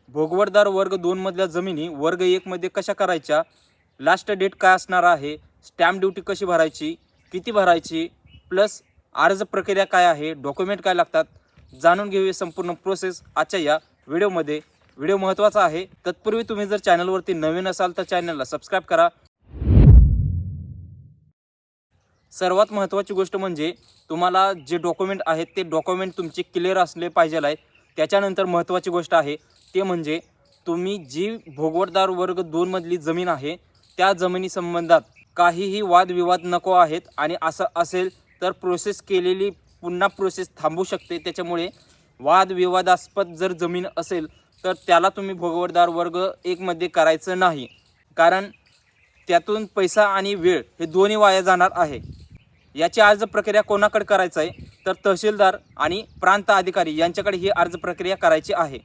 भोगवटदार वर्ग 2 मधल्या जमिनी वर्ग 1 मध्ये कशा करायच्या, लास्ट डेट काय असणार आहे, स्टॅम्प ड्युटी कशी भरायची, किती भरायची, प्लस अर्ज प्रक्रिया काय आहे, डॉक्युमेंट काय लागतात, जाणून घेऊया संपूर्ण प्रोसेस आजच्या या व्हिडिओमध्ये। व्हिडिओ महत्त्वाचा आहे, तत्पूर्वी तुम्ही जर चॅनलवरती नवीन असाल तर चॅनलला सबस्क्राइब करा। सर्वात महत्त्वाची गोष्ट म्हणजे तुम्हाला जे डॉक्युमेंट आहेत ते डॉक्युमेंट तुमचे क्लिअर असले पाहिजे आहेत। त्याच्यानंतर महत्त्वाची गोष्ट आहे ते म्हणजे तुम्ही जी भोगवटदार वर्ग 2 मधली जमीन आहे त्या जमिनी संबंधात काहीही वादविवाद नको आहेत आणि असं असेल तर प्रोसेस केलेली पुन्हा प्रोसेस थांबू शकते। त्याच्यामुळे वादविवादास्पद जर जमीन असेल तर त्याला तुम्ही भोगवटदार वर्ग 1 मध्ये करायचं नाही, कारण त्यातून पैसा आणि वेळ हे दोन्ही वाया जाणार आहे। याची अर्ज प्रक्रिया कोणाकडे करायचं आहे तर तहसीलदार आणि प्रांत अधिकारी यांच्याकडे ही अर्ज प्रक्रिया करायची आहे।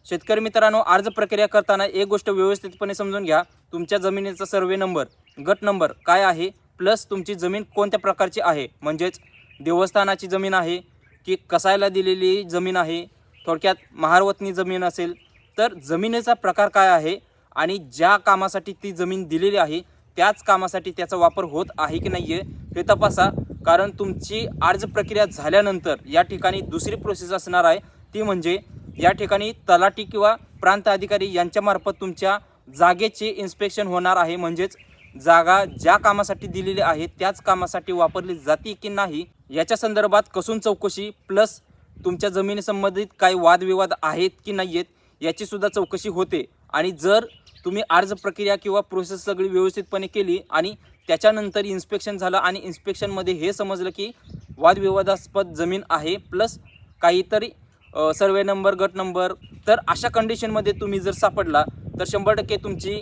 शेतकरी मित्रांनो, अर्ज प्रक्रिया करताना एक गोष्ट व्यवस्थितपणे समजून घ्या। तुमच्या जमिनीचा सर्वे नंबर, गट नंबर काय आहे, प्लस तुमची जमीन कोणत्या प्रकारची आहे, म्हणजेच देवस्थानाची जमीन आहे की कसायला दिलेली जमीन आहे, थोडक्यात महारवतनी जमीन असेल तर जमिनीचा प्रकार काय आहे आणि ज्या कामासाठी ती जमीन दिलेली आहे त्याच कामासाठी त्याचा वापर होत आहे की नाही हे तपासा। कारण तुमची अर्ज प्रक्रिया झाल्यानंतर या ठिकाणी दुसरी प्रोसेस असणार आहे, ती म्हणजे या ठिकाणी तलाठी किंवा प्रांत अधिकारी यांच्यामार्फत तुमच्या जागेचे इन्स्पेक्शन होणार आहे। म्हणजेच जागा ज्या कामासाठी दिलेली आहे त्याच कामासाठी वापरली जाते की नाही याच्या संदर्भात कसून चौकशी, प्लस तुमच्या जमिनी संबंधित काही वादविवाद आहेत की नाही आहेत याची सुद्धा चौकशी होते। आणि जर तुम्ही अर्ज प्रक्रिया किंवा प्रोसेस सगळी व्यवस्थितपणे केली आणि त्याच्यानंतर इन्स्पेक्शन झालं आणि इन्स्पेक्शनमध्ये हे समजलं की वादविवादास्पद जमीन आहे प्लस काहीतरी सर्वे नंबर, गट नंबर, तर अशा कंडिशनमध्ये तुम्ही जर सापडला तर 100% तुमची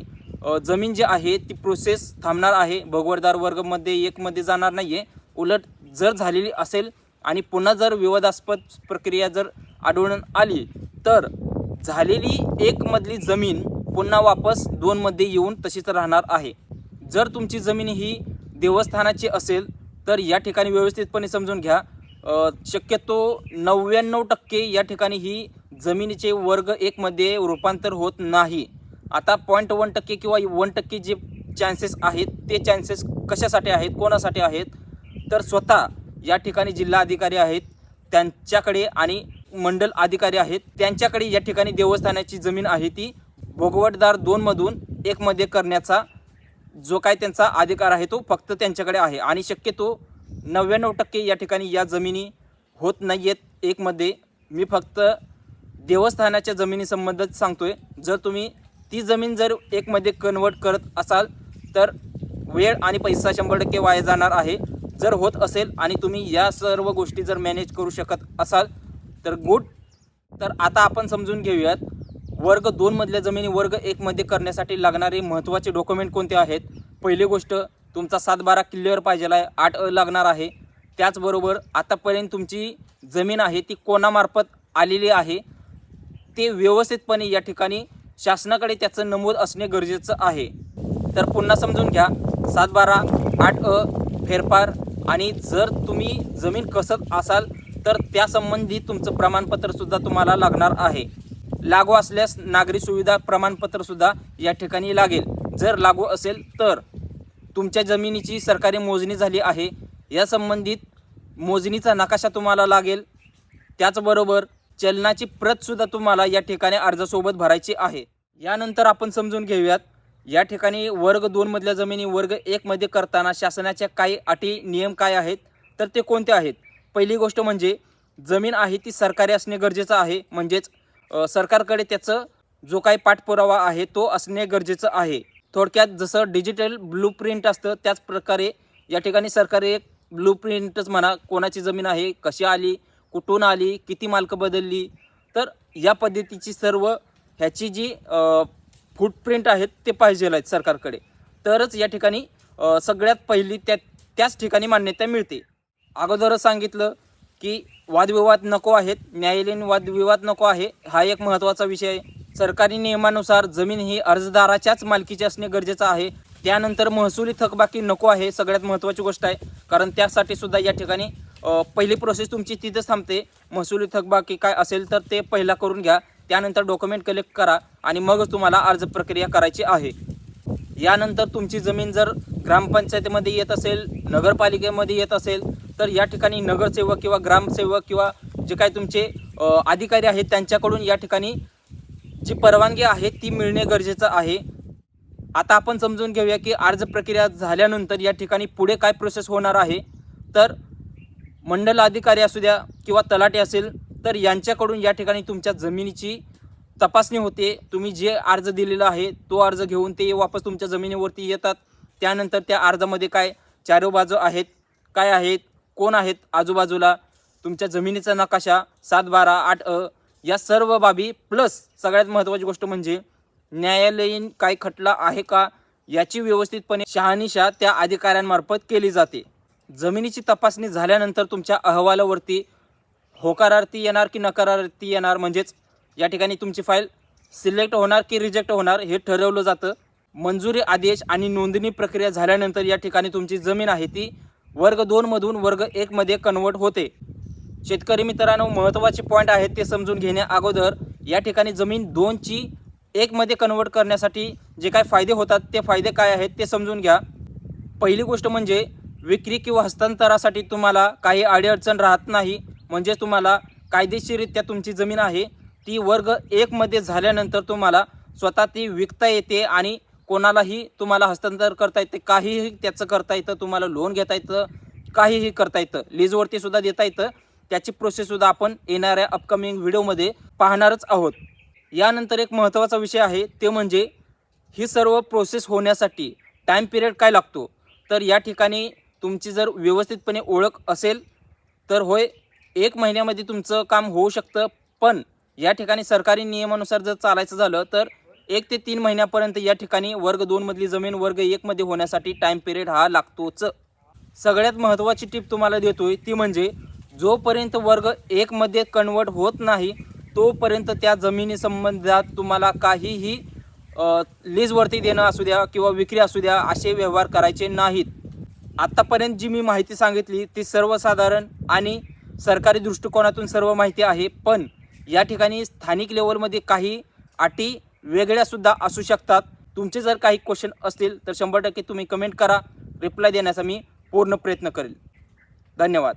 जमीन जी आहे ती प्रोसेस थांबणार आहे, भोगवटदार वर्गमध्ये 1 मध्ये जाणार नाही आहे। उलट जर झालेली असेल आणि पुन्हा जर विवादास्पद प्रक्रिया जर आढळून आली तर झालेली 1 मधली जमीन पुन्हा वापस 2 मध्ये येऊन तशीच राहणार आहे। जर तुमची जमीन ही देवस्थानाची असेल तर या ठिकाणी व्यवस्थितपणे समजून घ्या, शक्यतो 99% या ठिकाणी ही जमिनीचे वर्ग 1 मध्ये रूपांतर होत नाही। आता 0.1% किंवा 1% जे चान्सेस आहेत ते चान्सेस कशासाठी आहेत, कोणासाठी आहेत तर स्वतः या ठिकाणी जिल्हा अधिकारी आहेत त्यांच्याकडे आणि मंडल अधिकारी आहेत त्यांच्याकडे या ठिकाणी देवस्थानाची जमीन आहे ती भोगवटदार 2 मधून 1 मध्ये करण्याचा जो काय त्यांचा अधिकार आहे तो फक्त त्यांच्याकडे आहे। आणि शक्यतो 99% या ठिकाणी या जमिनी होत नाही आहेत 1 मध्ये। मी फक्त देवस्थानाच्या जमिनी संबंधित सांगतोय। जर तुम्ही ती जमीन जर 1 मध्ये कन्वर्ट करत असाल तर वेळ आणि पैसा 100% वाया जाणार आहे। जर होत असेल आणि तुम्ही या सर्व गोष्टी जर मॅनेज करू शकत असाल तर गुड। तर आता आपण समजून घेऊयात वर्ग 2 मधल्या जमिनी वर्ग 1 मध्ये करण्यासाठी लागणारे महत्त्वाचे डॉक्युमेंट कोणते आहेत। पहिली गोष्ट, तुमचा 7/12 क्लिअर पाहिजे आहे, 8 लागणार आहे। त्याचबरोबर आतापर्यंत तुमची जमीन आहे ती कोणामार्फत आलेली आहे ते व्यवस्थितपणे या ठिकाणी शासनाकडे त्याचं नमूद असणे गरजेचं आहे। तर पुन्हा समजून घ्या, 7/12, 8 फेरफार आणि जर तुम्ही जमीन कसत असाल तर त्यासंबंधी तुमचं प्रमाणपत्रसुद्धा तुम्हाला लागणार आहे। लागू असल्यास नागरी सुविधा प्रमाणपत्रसुद्धा या ठिकाणी लागेल। जर लागू असेल तर तुमच्या जमिनीची सरकारी मोजणी झाली आहे या संबंधित मोजणीचा नकाशा तुम्हाला लागेल। त्याचबरोबर चलनाची प्रतसुद्धा तुम्हाला या ठिकाणी अर्जासोबत भरायची आहे। यानंतर आपण समजून घेऊयात या ठिकाणी वर्ग 2 मधल्या जमिनी वर्ग 1 मध्ये करताना शासनाच्या काही अटी नियम काय आहेत तर ते कोणते आहेत। पहिली गोष्ट म्हणजे जमीन आहे ती सरकारी असणे गरजेचं आहे, म्हणजेच सरकारकडे त्याचं जो काही पाठपुरावा आहे तो असणे गरजेचं आहे। थोडक्यात जसं डिजिटल ब्लूप्रिंट असतं त्याच प्रकारे या ठिकाणी सरकारी एक ब्लूप्रिंटच म्हणा, कोणाची जमीन आहे, कशी आली, कुठून आली, किती मालक बदलली, तर या पद्धतीची सर्व ह्याची जी फुटप्रिंट आहेत ते पाहिजे आहेत सरकारकडे, तरच या ठिकाणी सगळ्यात पहिली त्याच ठिकाणी मान्यता मिळते। अगोदरच सांगितलं की वादविवाद नको आहेत, न्यायालयीन वादविवाद नको आहे, हा एक महत्त्वाचा विषय आहे। सरकारी नियमानुसार जमीन ही अर्जदाराच्याच मालकीची असणे गरजेचं आहे। त्यानंतर महसुली थकबाकी नको आहे, सगळ्यात महत्त्वाची गोष्ट आहे, कारण त्यासाठी सुद्धा या ठिकाणी पहिली प्रोसेस तुमची तिथेच थांबते। महसुली थकबाकी काय असेल तर ते पहिला करून घ्या। त्यानंतर डॉक्युमेंट कलेक्ट करा आणि मगच तुम्हाला अर्ज प्रक्रिया करायची आहे. यानंतर तुमची जमीन जर ग्रामपंचायतीमध्ये येत असेल, नगरपालिकेमध्ये येत असेल, तर या ठिकाणी नगरसेवक किंवा ग्रामसेवक किंवा जे काही तुमचे अधिकारी आहेत त्यांच्याकडून या ठिकाणी जी परवानगी आहे ती मिळणे गरजेचं आहे. आता आपण समजून घेऊया की अर्ज प्रक्रिया झाल्यानंतर या ठिकाणी पुढे काय प्रोसेस होणार आहे. तर मंडल अधिकारी असू द्या किंवा तलाठी असेल, तर यांच्याकडून या ठिकाणी तुमच्या जमिनीची तपासणी होते. तुम्ही जे अर्ज दिलेला आहे तो अर्ज घेऊन ते वापस तुमच्या जमिनीवरती येतात. त्यानंतर त्या अर्जामध्ये काय चारो बाजू आहेत, काय आहेत, कोण आहेत आजूबाजूला, तुमच्या जमिनीचा नकाशा 7/12, 8 या सर्व बाबी प्लस सगळ्यात महत्त्वाची गोष्ट म्हणजे न्यायालयीन काय खटला आहे का याची व्यवस्थितपणे शहानिशा त्या अधिकाऱ्यांमार्फत केली जाते. जमिनीची तपासणी झाल्यानंतर तुमच्या अहवालावरती होकारार्थी येणार की नकारार्थी येणार, म्हणजेच या ठिकाणी तुमची फाईल सिलेक्ट होणार की रिजेक्ट होणार हे ठरवलं जातं. मंजुरी आदेश आणि नोंदणी प्रक्रिया झाल्यानंतर या ठिकाणी तुमची जमीन आहे ती वर्ग 2 मधून वर्ग 1 मध्ये कन्वर्ट होते. शेतकरी मित्रांनो, महत्त्वाचे पॉईंट आहेत ते समजून घेण्या अगोदर या ठिकाणी जमीन 2 ची 1 मध्ये कन्वर्ट करण्यासाठी जे काय फायदे होतात ते फायदे काय आहेत ते समजून घ्या. पहिली गोष्ट म्हणजे विक्री किंवा हस्तांतरासाठी तुम्हाला काही अडीअडचण राहत नाही. म्हणजे तुम्हाला कायदेशीररित्या तुमची जमीन आहे ती वर्ग 1 मध्ये झाल्यानंतर तुम्हाला स्वतः ती विकता येते आणि कोणालाही तुम्हाला हस्तांतर करता येते, काहीही त्याचं करता येतं, तुम्हाला लोन घेता येतं, काहीही करता येतं, लीजवरती सुद्धा देता येतं. त्याची प्रोसेससुद्धा आपण येणाऱ्या अपकमिंग व्हिडिओमध्ये पाहणारच आहोत. यानंतर एक महत्त्वाचा विषय आहे ते म्हणजे ही सर्व प्रोसेस होण्यासाठी टाईम पिरियड काय लागतो. तर या ठिकाणी तुमची जर व्यवस्थितपणे ओळख असेल तर होय 1 महिन्यामध्ये तुमचं काम होऊ शकतं. पण या ठिकाणी सरकारी नियमानुसार जर चालायचं झालं तर 1 ते 3 महिन्यापर्यंत या ठिकाणी वर्ग 2 मधली जमीन वर्ग 1 मध्ये होण्यासाठी टाईम पिरियड हा लागतोच. सगळ्यात महत्त्वाची टीप तुम्हाला देतोय ती म्हणजे जोपर्यंत वर्ग 1 मध्ये कन्वर्ट होत नाही तोपर्यंत त्या जमिनी संबंधात तुम्हाला काहीही लीजवरती देणं असू द्या किंवा विक्री असू द्या असे व्यवहार करायचे नाहीत. आत्तापर्यंत जी मी माहिती सांगितली ती सर्वसाधारण आणि सरकारी दृष्टिकोनातून सर्व माहिती आहे. पण या ठिकाणी स्थानिक लेवलमध्ये काही अटी वेगळ्यासुद्धा असू शकतात. तुमचे जर काही क्वेश्चन असतील तर 100% तुम्ही कमेंट करा. रिप्लाय देण्याचा मी पूर्ण प्रयत्न करेल. धन्यवाद.